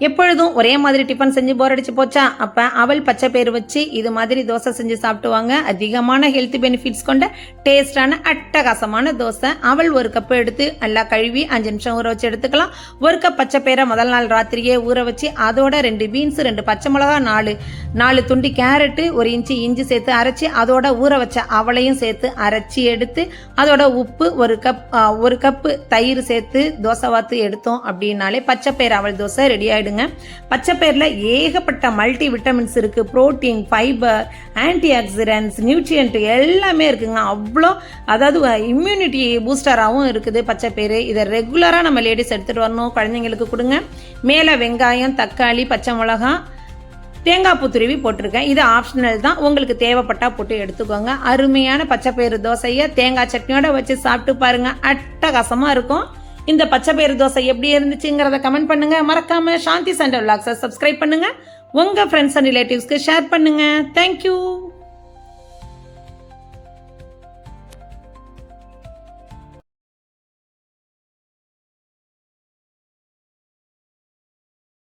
எப்பொழுதும் ஒரே மாதிரி டிஃபன் செஞ்சு போர் அடிச்சு போச்சா? அப்போ அவல் பச்சை பயிறு வச்சு இது மாதிரி தோசை செஞ்சு சாப்பிட்டுவாங்க. அதிகமான ஹெல்த் பெனிஃபிட்ஸ் கொண்ட டேஸ்டான அட்டகாசமான தோசை. அவல் ஒரு கப்பு எடுத்து நல்லா கழுவி 5 நிமிஷம் ஊற வச்சு எடுத்துக்கலாம். ஒரு கப் பச்சை பயிரை முதல் நாள் ராத்திரியே ஊற வச்சு அதோட 2 பீன்ஸ், 2 பச்சை மிளகா, 4 துண்டி கேரட்டு, 1 இன்ச்சு இஞ்சி சேர்த்து அரைச்சி அதோட ஊற வச்ச அவளையும் சேர்த்து அரைச்சி எடுத்து அதோட உப்பு, ஒரு கப்பு தயிர் சேர்த்து தோசை வாத்து எடுத்தோம் அப்படின்னாலே பச்சை பயிறு அவல் தோசை ரெடி ஆகிடுங்க. பச்சை பயிரில் ஏகப்பட்ட மல்டி விட்டமின்ஸ் இருக்குது. Protein, fibre, anti oxidants, nutrient எல்லாமே இருக்குங்க. அதாவது இம்யூனிட்டி பூஸ்டராகவும் இருக்குது பச்சை பயிறு. இதை ரெகுலராக நம்ம லேடிஸ் எடுத்துகிட்டு வரணும், குழந்தைங்களுக்கு கொடுங்க. மேலே வெங்காயம், தக்காளி, பச்சை மிளகா, தேங்காய் பூ துருவி போட்டிருக்கேன். இது ஆப்ஷனல் தான், உங்களுக்கு தேவைப்பட்டா போட்டு எடுத்துக்கோங்க. அருமையான பச்சை பயிறு தோசையை தேங்காய் சட்னியோட வச்சு சாப்பிட்டு பாருங்க, அட்டகாசமாக இருக்கும். இந்த பச்சை பயிறு தோசை எப்படி இருந்துச்சுங்கிறத கமெண்ட் பண்ணுங்க. மறக்காம சாந்தி சண்டே விலாக்ஸை சப்ஸ்கிரைப் பண்ணுங்க. உங்க ஃப்ரெண்ட்ஸ் அண்ட் ரிலேட்டிவ்ஸ்க்கு ஷேர் பண்ணுங்க. தேங்க்யூ.